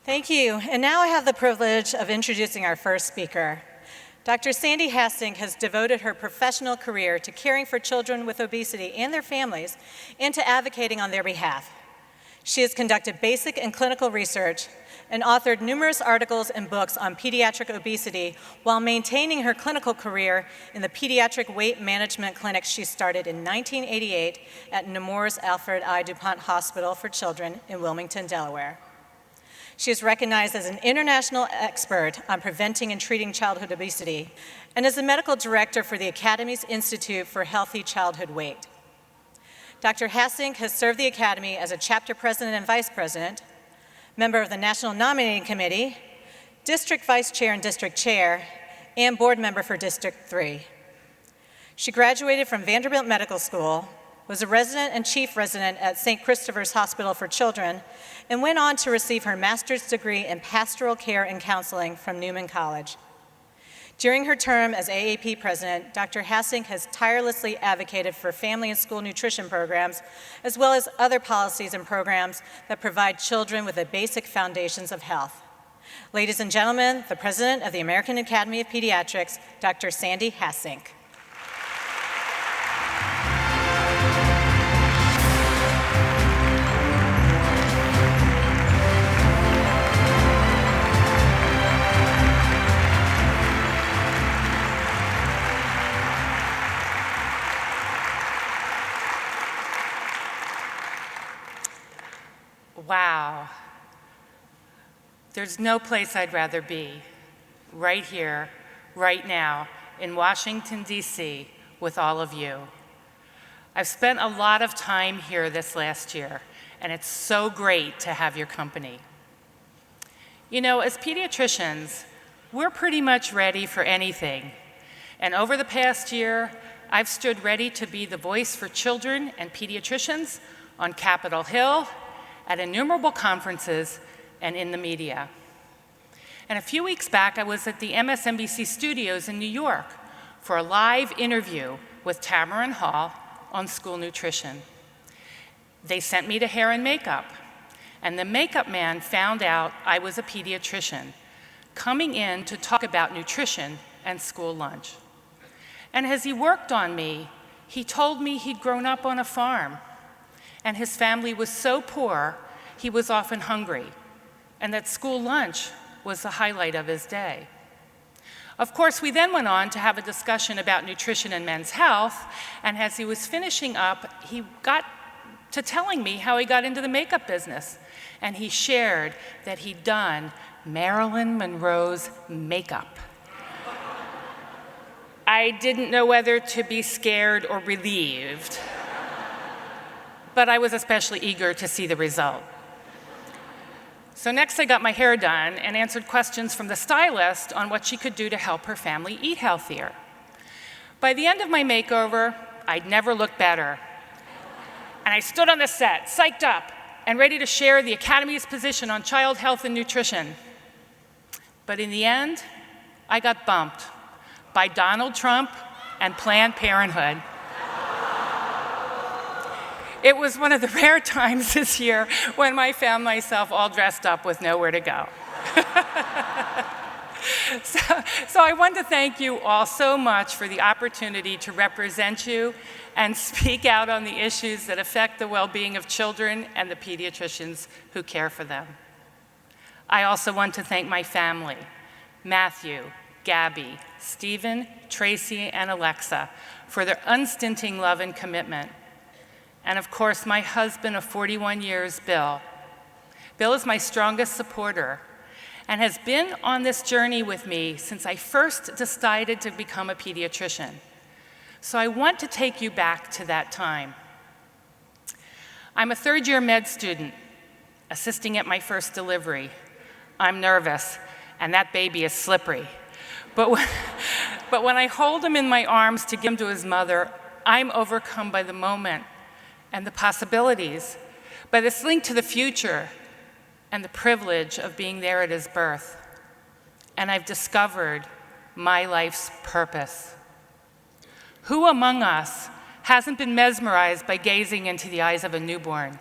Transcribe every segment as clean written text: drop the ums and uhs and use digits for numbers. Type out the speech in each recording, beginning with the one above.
Thank you. And now I have the privilege of introducing our first speaker. Dr. Sandy Hassink has devoted her professional career to caring for children with obesity and their families and to advocating on their behalf. She has conducted basic and clinical research and authored numerous articles and books on pediatric obesity while maintaining her clinical career in the pediatric weight management clinic she started in 1988 at Nemours Alfred I. DuPont Hospital for Children in Wilmington, Delaware. She is recognized as an international expert on preventing and treating childhood obesity and is the medical director for the Academy's Institute for Healthy Childhood Weight. Dr. Hassink has served the Academy as a chapter president and vice president, member of the National Nominating Committee, district vice chair and district chair, and board member for District 3. She graduated from Vanderbilt Medical School, was a resident and chief resident at St. Christopher's Hospital for Children, and went on to receive her master's degree in pastoral care and counseling from Newman College. During her term as AAP president, Dr. Hassink has tirelessly advocated for family and school nutrition programs, as well as other policies and programs that provide children with the basic foundations of health. Ladies and gentlemen, the president of the American Academy of Pediatrics, Dr. Sandy Hassink. Wow. There's no place I'd rather be, right here, right now, in Washington, D.C., with all of you. I've spent a lot of time here this last year, and it's so great to have your company. You know, as pediatricians, we're pretty much ready for anything. And over the past year, I've stood ready to be the voice for children and pediatricians on Capitol Hill, at innumerable conferences, and in the media. And a few weeks back, I was at the MSNBC studios in New York for a live interview with Tamarin Hall on school nutrition. They sent me to hair and makeup, and the makeup man found out I was a pediatrician, coming in to talk about nutrition and school lunch. And as he worked on me, he told me he'd grown up on a farm, and his family was so poor, he was often hungry, and that school lunch was the highlight of his day. Of course, we then went on to have a discussion about nutrition and men's health, and as he was finishing up, he got to telling me how he got into the makeup business, and he shared that he'd done Marilyn Monroe's makeup. I didn't know whether to be scared or relieved, but I was especially eager to see the result. So next I got my hair done and answered questions from the stylist on what she could do to help her family eat healthier. By the end of my makeover, I'd never looked better. And I stood on the set, psyched up, and ready to share the Academy's position on child health and nutrition. But in the end, I got bumped by Donald Trump and Planned Parenthood. It was one of the rare times this year when I found myself all dressed up with nowhere to go. So I want to thank you all so much for the opportunity to represent you and speak out on the issues that affect the well-being of children and the pediatricians who care for them. I also want to thank my family, Matthew, Gabby, Stephen, Tracy, and Alexa, for their unstinting love and commitment. And of course, my husband of 41 years, Bill. Bill is my strongest supporter and has been on this journey with me since I first decided to become a pediatrician. So I want to take you back to that time. I'm a third-year med student, assisting at my first delivery. I'm nervous, and that baby is slippery. But when I hold him in my arms to give him to his mother, I'm overcome by the moment and the possibilities, by this link to the future and the privilege of being there at his birth. And I've discovered my life's purpose. Who among us hasn't been mesmerized by gazing into the eyes of a newborn?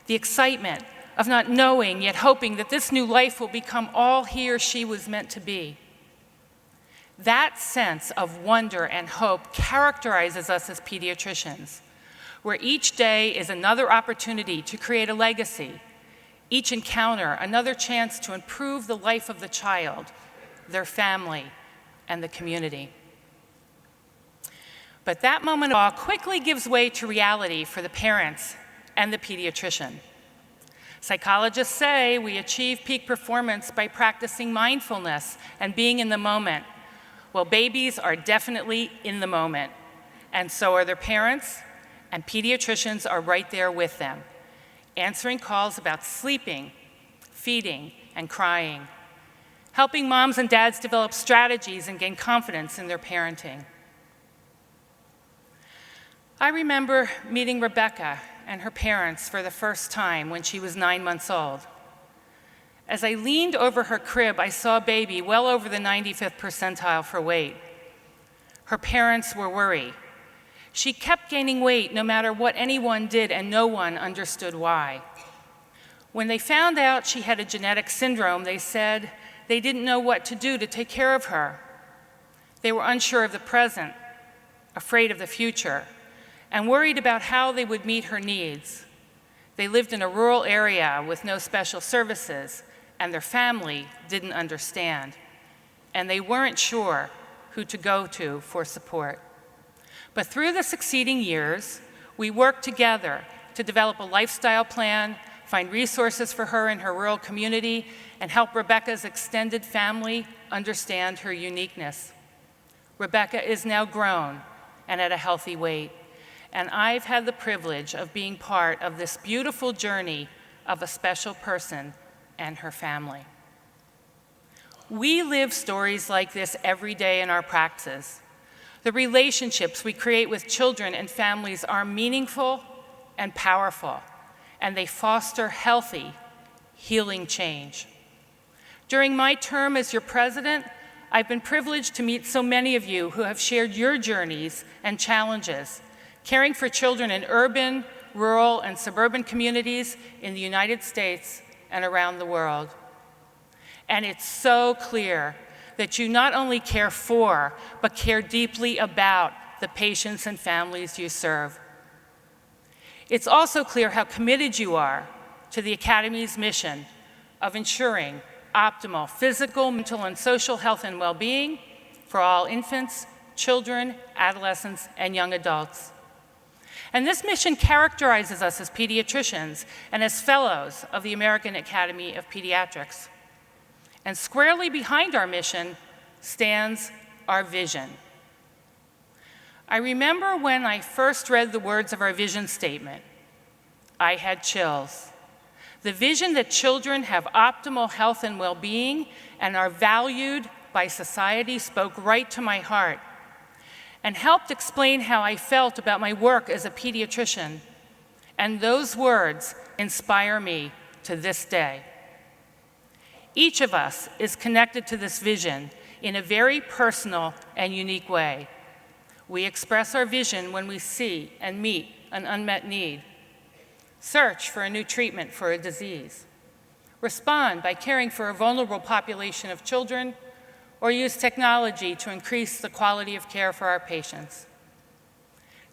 The excitement of not knowing yet hoping that this new life will become all he or she was meant to be. That sense of wonder and hope characterizes us as pediatricians, where each day is another opportunity to create a legacy, each encounter another chance to improve the life of the child, their family, and the community. But that moment of awe quickly gives way to reality for the parents and the pediatrician. Psychologists say we achieve peak performance by practicing mindfulness and being in the moment. Well, babies are definitely in the moment, and so are their parents, and pediatricians are right there with them, answering calls about sleeping, feeding, and crying, helping moms and dads develop strategies and gain confidence in their parenting. I remember meeting Rebecca and her parents for the first time when she was 9 months old. As I leaned over her crib, I saw a baby well over the 95th percentile for weight. Her parents were worried. She kept gaining weight no matter what anyone did, and no one understood why. When they found out she had a genetic syndrome, they said they didn't know what to do to take care of her. They were unsure of the present, afraid of the future, and worried about how they would meet her needs. They lived in a rural area with no special services, and their family didn't understand, and they weren't sure who to go to for support. But through the succeeding years, we worked together to develop a lifestyle plan, find resources for her in her rural community, and help Rebecca's extended family understand her uniqueness. Rebecca is now grown and at a healthy weight, and I've had the privilege of being part of this beautiful journey of a special person and her family. We live stories like this every day in our practice. The relationships we create with children and families are meaningful and powerful, and they foster healthy, healing change. During my term as your president, I've been privileged to meet so many of you who have shared your journeys and challenges, caring for children in urban, rural, and suburban communities in the United States and around the world. And it's so clear that you not only care for, but care deeply about the patients and families you serve. It's also clear how committed you are to the Academy's mission of ensuring optimal physical, mental, and social health and well-being for all infants, children, adolescents, and young adults. And this mission characterizes us as pediatricians and as fellows of the American Academy of Pediatrics. And squarely behind our mission stands our vision. I remember when I first read the words of our vision statement, I had chills. The vision that children have optimal health and well-being and are valued by society spoke right to my heart and helped explain how I felt about my work as a pediatrician. And those words inspire me to this day. Each of us is connected to this vision in a very personal and unique way. We express our vision when we see and meet an unmet need, search for a new treatment for a disease, respond by caring for a vulnerable population of children, or use technology to increase the quality of care for our patients.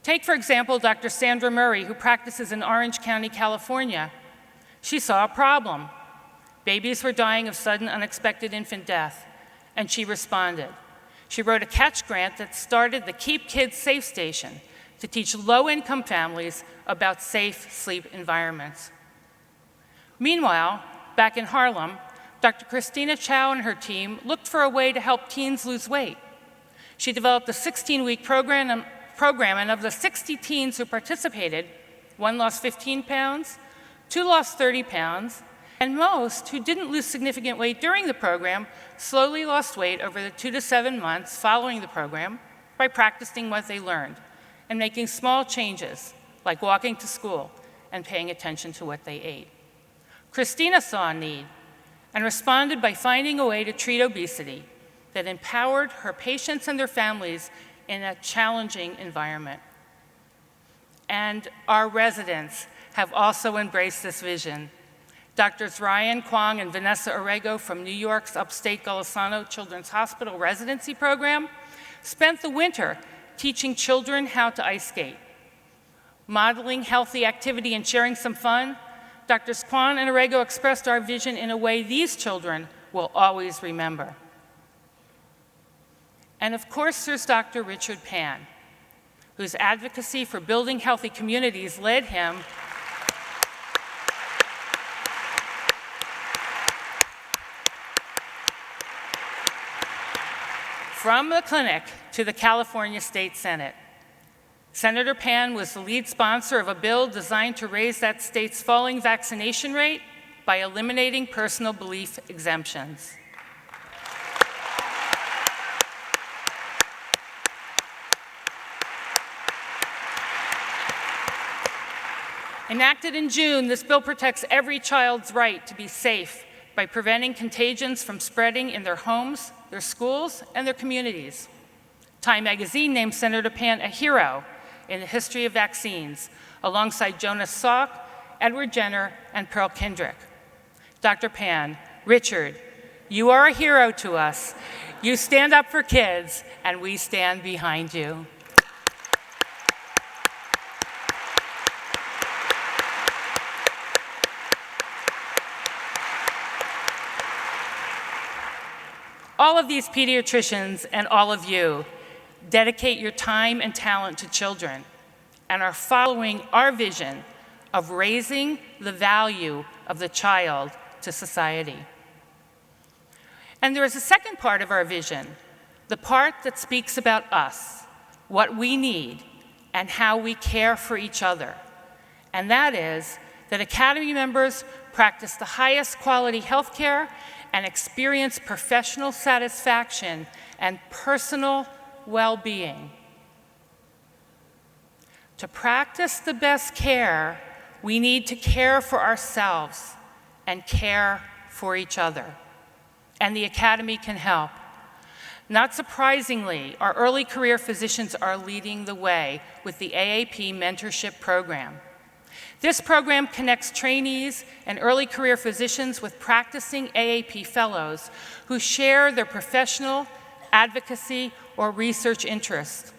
Take, for example, Dr. Sandra Murray, who practices in Orange County, California. She saw a problem. Babies were dying of sudden, unexpected infant death, and she responded. She wrote a catch grant that started the Keep Kids Safe Station to teach low-income families about safe sleep environments. Meanwhile, back in Harlem, Dr. Christina Chow and her team looked for a way to help teens lose weight. She developed a 16-week program, and of the 60 teens who participated, 1 lost 15 pounds, 2 lost 30 pounds, and most who didn't lose significant weight during the program slowly lost weight over the 2 to 7 months following the program by practicing what they learned and making small changes, like walking to school and paying attention to what they ate. Christina saw a need and responded by finding a way to treat obesity that empowered her patients and their families in a challenging environment. And our residents have also embraced this vision. Drs. Ryan Kwong and Vanessa Orrego from New York's Upstate Golisano Children's Hospital Residency Program spent the winter teaching children how to ice skate. Modeling healthy activity and sharing some fun, Drs. Kwong and Orrego expressed our vision in a way these children will always remember. And of course, there's Dr. Richard Pan, whose advocacy for building healthy communities led him from the clinic to the California State Senate. Senator Pan was the lead sponsor of a bill designed to raise that state's falling vaccination rate by eliminating personal belief exemptions. Enacted in June, this bill protects every child's right to be safe by preventing contagions from spreading in their homes, their schools, and their communities. Time magazine named Senator Pan a hero in the history of vaccines, alongside Jonas Salk, Edward Jenner, and Pearl Kendrick. Dr. Pan, Richard, you are a hero to us. You stand up for kids, and we stand behind you. All of these pediatricians and all of you dedicate your time and talent to children and are following our vision of raising the value of the child to society. And there is a second part of our vision, the part that speaks about us, what we need, and how we care for each other. And that is that Academy members practice the highest quality health care and experience professional satisfaction and personal well-being. To practice the best care, we need to care for ourselves and care for each other. And the Academy can help. Not surprisingly, our early career physicians are leading the way with the AAP Mentorship Program. This program connects trainees and early career physicians with practicing AAP fellows who share their professional, advocacy, or research interests.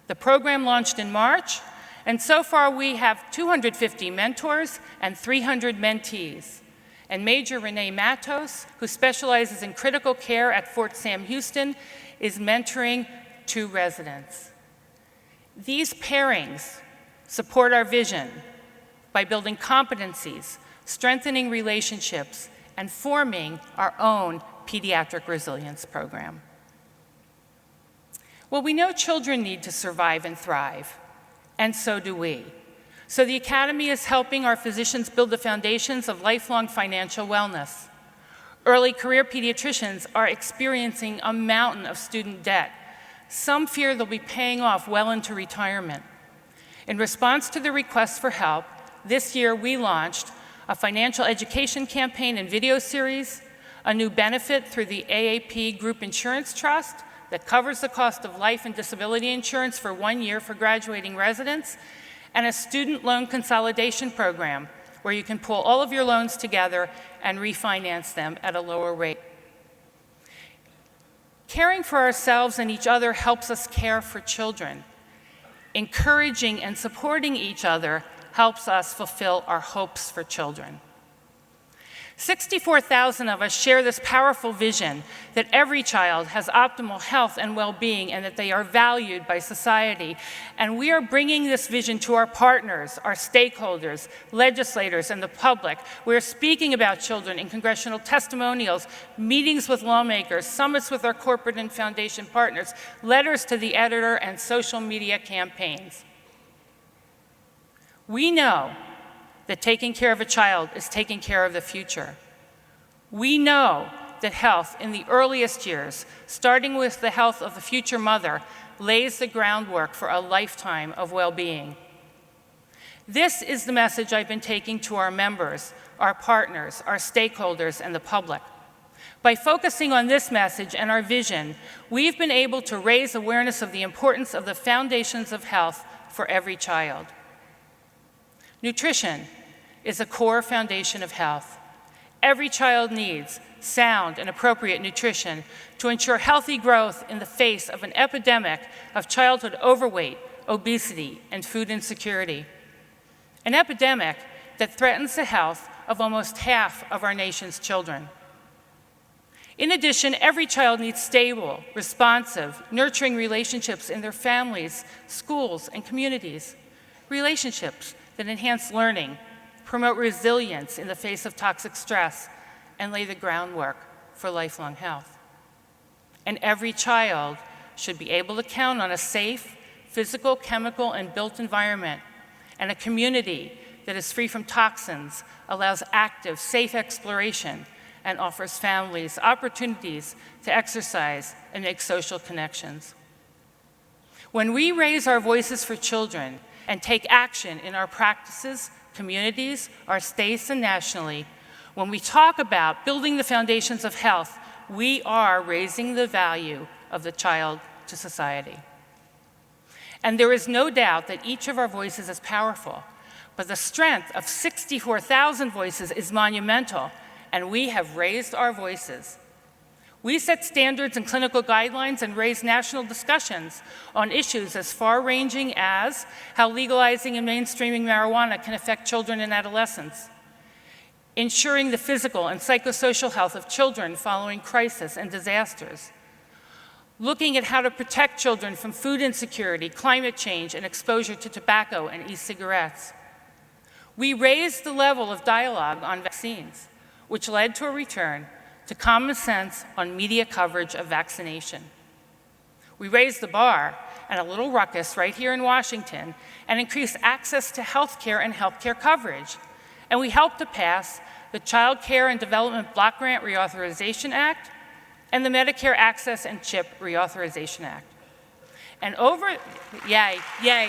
The program launched in March, and so far we have 250 mentors and 300 mentees. And Major Renee Matos, who specializes in critical care at Fort Sam Houston, is mentoring 2 residents. These pairings support our vision by building competencies, strengthening relationships, and forming our own pediatric resilience program. Well, we know children need to survive and thrive, and so do we. So the Academy is helping our physicians build the foundations of lifelong financial wellness. Early career pediatricians are experiencing a mountain of student debt. Some fear they'll be paying off well into retirement. In response to the request for help, this year we launched a financial education campaign and video series, a new benefit through the AAP Group Insurance Trust that covers the cost of life and disability insurance for 1 year for graduating residents, and a student loan consolidation program where you can pull all of your loans together and refinance them at a lower rate. Caring for ourselves and each other helps us care for children. Encouraging and supporting each other helps us fulfill our hopes for children. 64,000 of us share this powerful vision that every child has optimal health and well-being and that they are valued by society. And we are bringing this vision to our partners, our stakeholders, legislators, and the public. We're speaking about children in congressional testimonials, meetings with lawmakers, summits with our corporate and foundation partners, letters to the editor, and social media campaigns. We know that taking care of a child is taking care of the future. We know that health in the earliest years, starting with the health of the future mother, lays the groundwork for a lifetime of well-being. This is the message I've been taking to our members, our partners, our stakeholders, and the public. By focusing on this message and our vision, we've been able to raise awareness of the importance of the foundations of health for every child. Nutrition is a core foundation of health. every child needs sound and appropriate nutrition to ensure healthy growth in the face of an epidemic of childhood overweight, obesity, and food insecurity. An epidemic that threatens the health of almost half of our nation's children. In addition, every child needs stable, responsive, nurturing relationships in their families, schools, and communities. Relationships that enhance learning, promote resilience in the face of toxic stress, and lay the groundwork for lifelong health. And every child should be able to count on a safe, physical, chemical, and built environment, and a community that is free from toxins, allows active, safe exploration, and offers families opportunities to exercise and make social connections. When we raise our voices for children and take action in our practices, communities, our states, and nationally, when we talk about building the foundations of health, we are raising the value of the child to society. And there is no doubt that each of our voices is powerful, but the strength of 64,000 voices is monumental, and we have raised our voices. We set standards and clinical guidelines and raise national discussions on issues as far-ranging as how legalizing and mainstreaming marijuana can affect children and adolescents, ensuring the physical and psychosocial health of children following crisis and disasters, looking at how to protect children from food insecurity, climate change, and exposure to tobacco and e-cigarettes. We raised the level of dialogue on vaccines, which led to a return to common sense on media coverage of vaccination. We raised the bar and a little ruckus right here in Washington and increased access to health care and health care coverage. And we helped to pass the Child Care and Development Block Grant Reauthorization Act and the Medicare Access and CHIP Reauthorization Act. And yay, yay.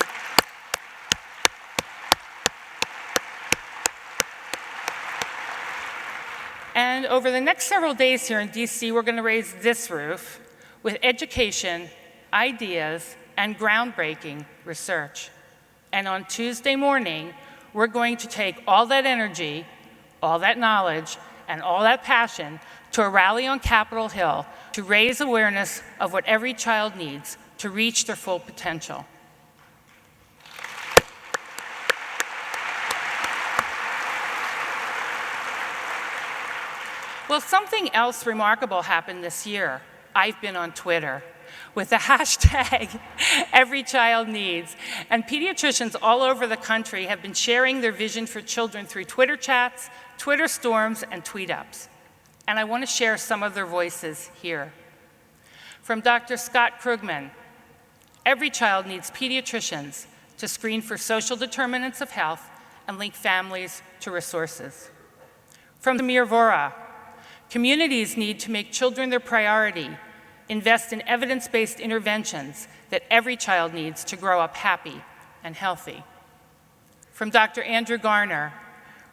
And over the next several days here in DC, we're going to raise this roof with education, ideas, and groundbreaking research. And on Tuesday morning, we're going to take all that energy, all that knowledge, and all that passion to a rally on Capitol Hill to raise awareness of what every child needs to reach their full potential. Well, something else remarkable happened this year. I've been on Twitter with the hashtag #EveryChildNeeds, and pediatricians all over the country have been sharing their vision for children through Twitter chats, Twitter storms, and tweet-ups. And I want to share some of their voices here. From Dr. Scott Krugman, every child needs pediatricians to screen for social determinants of health and link families to resources. From Samir Vora, communities need to make children their priority, invest in evidence-based interventions that every child needs to grow up happy and healthy. From Dr. Andrew Garner,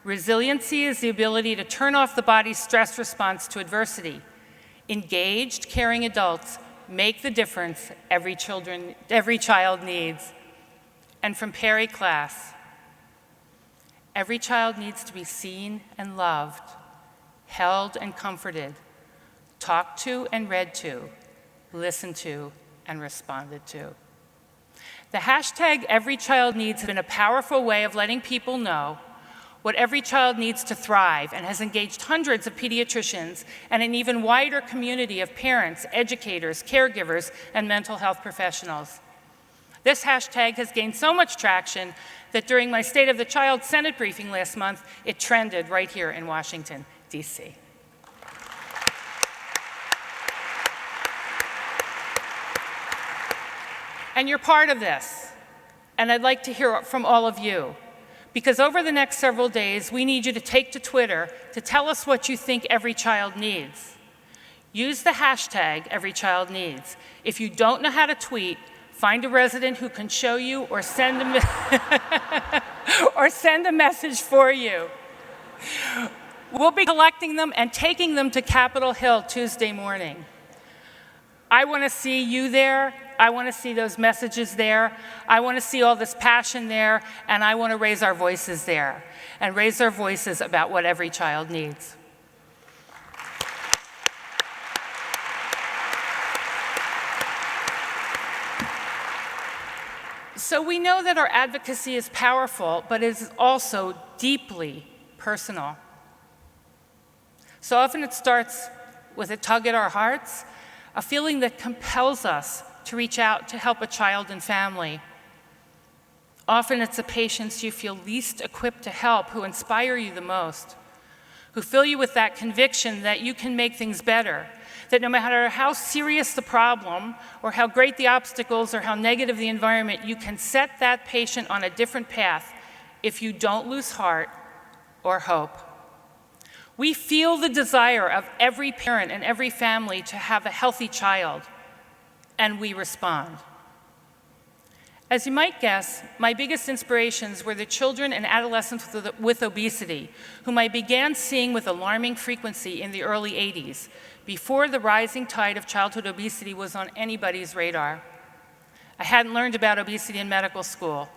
resiliency is the ability to turn off the body's stress response to adversity. Engaged, caring adults make the difference every child needs. And from Perry Class, every child needs to be seen and loved, held and comforted, talked to and read to, listened to and responded to. The hashtag #EveryChildNeeds has been a powerful way of letting people know what every child needs to thrive and has engaged hundreds of pediatricians and an even wider community of parents, educators, caregivers, and mental health professionals. This hashtag has gained so much traction that during my State of the Child Senate briefing last month, it trended right here in Washington, DC. And you're part of this, and I'd like to hear from all of you, because over the next several days, we need you to take to Twitter to tell us what you think every child needs. Use the hashtag #EveryChildNeeds. If you don't know how to tweet, find a resident who can show you or send a message for you. We'll be collecting them and taking them to Capitol Hill Tuesday morning. I want to see you there. I want to see those messages there. I want to see all this passion there, and I want to raise our voices there and raise our voices about what every child needs. So we know that our advocacy is powerful, but it is also deeply personal. So often it starts with a tug at our hearts, a feeling that compels us to reach out to help a child and family. Often it's the patients you feel least equipped to help who inspire you the most, who fill you with that conviction that you can make things better, that no matter how serious the problem or how great the obstacles or how negative the environment, you can set that patient on a different path if you don't lose heart or hope. We feel the desire of every parent and every family to have a healthy child, and we respond. As you might guess, my biggest inspirations were the children and adolescents with obesity, whom I began seeing with alarming frequency in the early 80s, before the rising tide of childhood obesity was on anybody's radar. I hadn't learned about obesity in medical school,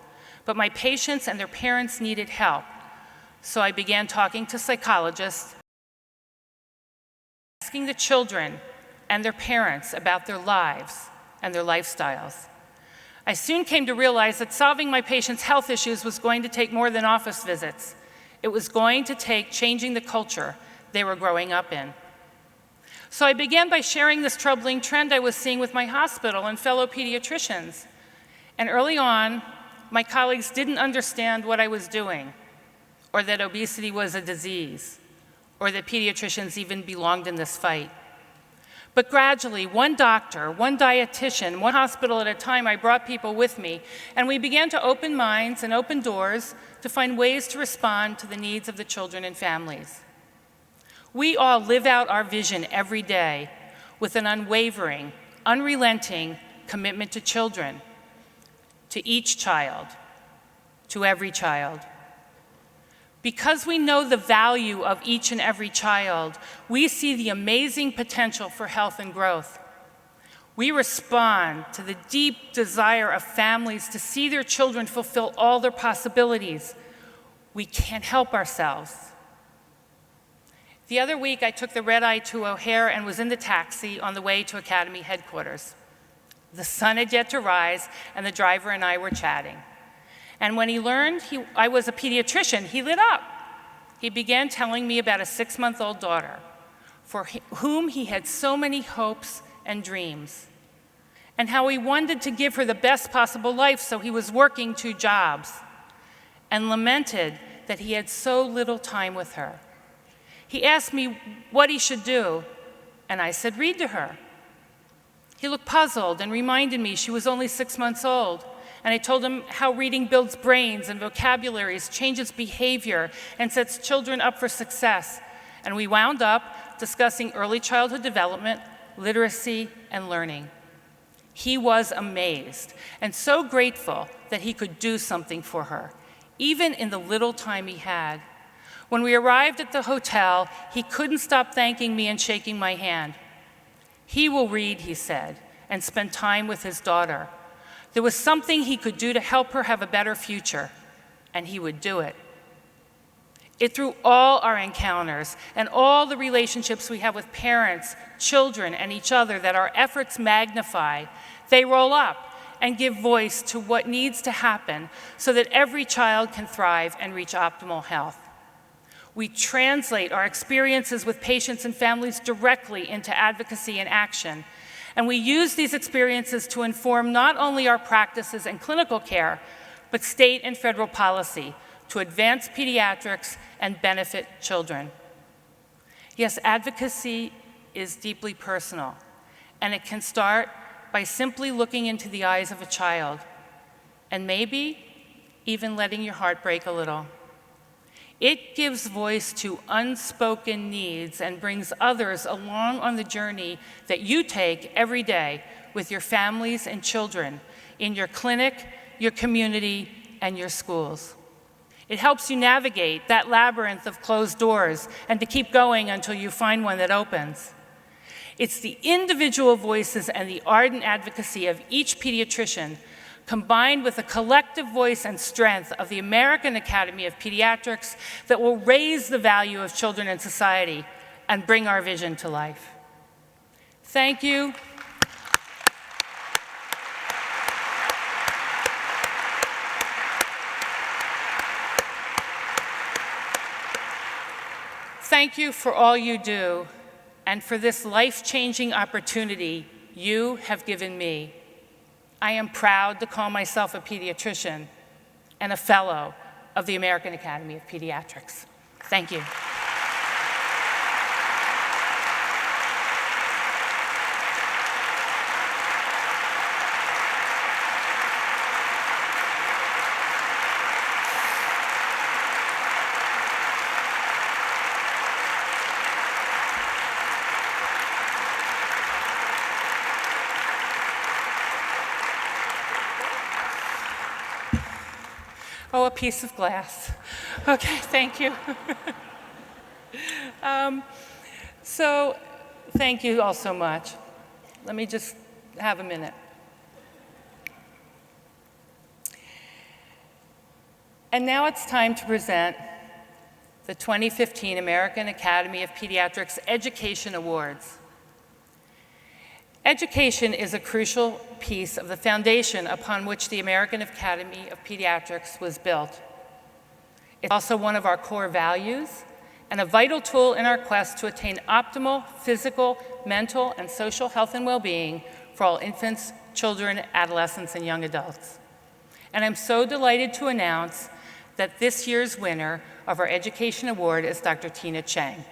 but my patients and their parents needed help. So I began talking to psychologists, asking the children and their parents about their lives and their lifestyles. I soon came to realize that solving my patients' health issues was going to take more than office visits. It was going to take changing the culture they were growing up in. So I began by sharing this troubling trend I was seeing with my hospital and fellow pediatricians. And early on, my colleagues didn't understand what I was doing, or that obesity was a disease, or that pediatricians even belonged in this fight. But gradually, one doctor, one dietitian, one hospital at a time, I brought people with me, and we began to open minds and open doors to find ways to respond to the needs of the children and families. We all live out our vision every day with an unwavering, unrelenting commitment to children, to each child, to every child. Because we know the value of each and every child, we see the amazing potential for health and growth. We respond to the deep desire of families to see their children fulfill all their possibilities. We can't help ourselves. The other week, I took the red eye to O'Hare and was in the taxi on the way to Academy headquarters. The sun had yet to rise, and the driver and I were chatting. And when he learned I was a pediatrician, he lit up. He began telling me about a 6-month-old daughter for whom he had so many hopes and dreams, and how he wanted to give her the best possible life, so he was working 2 jobs, and lamented that he had so little time with her. He asked me what he should do, and I said, read to her. He looked puzzled and reminded me she was only 6 months old. And I told him how reading builds brains and vocabularies, changes behavior, and sets children up for success. And we wound up discussing early childhood development, literacy, and learning. He was amazed and so grateful that he could do something for her, even in the little time he had. When we arrived at the hotel, he couldn't stop thanking me and shaking my hand. He will read, he said, and spend time with his daughter. There was something he could do to help her have a better future, and he would do it. It through all our encounters and all the relationships we have with parents, children, and each other that our efforts magnify, they roll up and give voice to what needs to happen so that every child can thrive and reach optimal health. We translate our experiences with patients and families directly into advocacy and action. And we use these experiences to inform not only our practices and clinical care, but state and federal policy to advance pediatrics and benefit children. Yes, advocacy is deeply personal, and it can start by simply looking into the eyes of a child, and maybe even letting your heart break a little. It gives voice to unspoken needs and brings others along on the journey that you take every day with your families and children in your clinic, your community, and your schools. It helps you navigate that labyrinth of closed doors and to keep going until you find one that opens. It's the individual voices and the ardent advocacy of each pediatrician combined with the collective voice and strength of the American Academy of Pediatrics that will raise the value of children in society and bring our vision to life. Thank you. Thank you for all you do and for this life-changing opportunity you have given me. I am proud to call myself a pediatrician and a fellow of the American Academy of Pediatrics. Thank you. Oh, a piece of glass. Okay, thank you. So, thank you all so much. Let me just have a minute. And now it's time to present the 2015 American Academy of Pediatrics Education Awards. Education is a crucial piece of the foundation upon which the American Academy of Pediatrics was built. It's also one of our core values and a vital tool in our quest to attain optimal physical, mental, and social health and well-being for all infants, children, adolescents, and young adults. And I'm so delighted to announce that this year's winner of our Education Award is Dr. Tina Chang.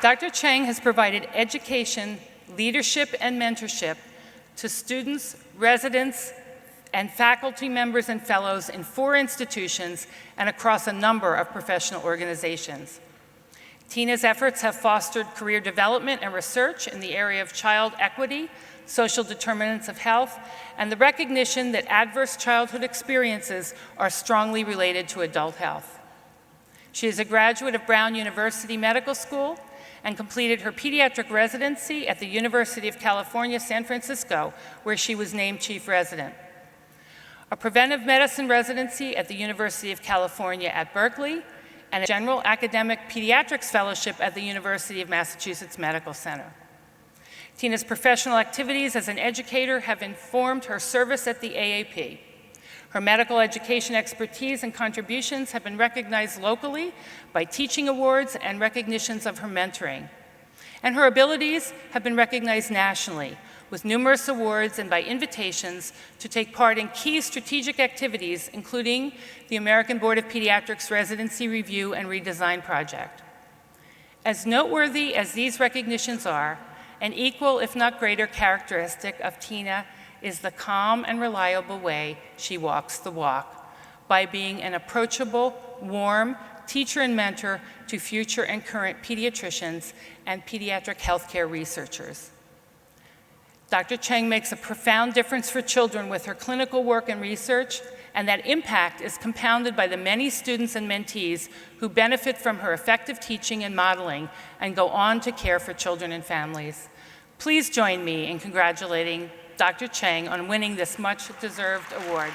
Dr. Chang has provided education, leadership, and mentorship to students, residents, and faculty members and fellows in 4 institutions and across a number of professional organizations. Tina's efforts have fostered career development and research in the area of child equity, social determinants of health, and the recognition that adverse childhood experiences are strongly related to adult health. She is a graduate of Brown University Medical School and completed her pediatric residency at the University of California, San Francisco, where she was named chief resident. A preventive medicine residency at the University of California at Berkeley, and a general academic pediatrics fellowship at the University of Massachusetts Medical Center. Tina's professional activities as an educator have informed her service at the AAP. Her medical education expertise and contributions have been recognized locally by teaching awards and recognitions of her mentoring. And her abilities have been recognized nationally with numerous awards and by invitations to take part in key strategic activities, including the American Board of Pediatrics Residency Review and Redesign Project. As noteworthy as these recognitions are, an equal, if not greater, characteristic of Tina is the calm and reliable way she walks the walk, by being an approachable, warm teacher and mentor to future and current pediatricians and pediatric healthcare researchers. Dr. Chang makes a profound difference for children with her clinical work and research, and that impact is compounded by the many students and mentees who benefit from her effective teaching and modeling and go on to care for children and families. Please join me in congratulating Dr. Chang on winning this much-deserved award.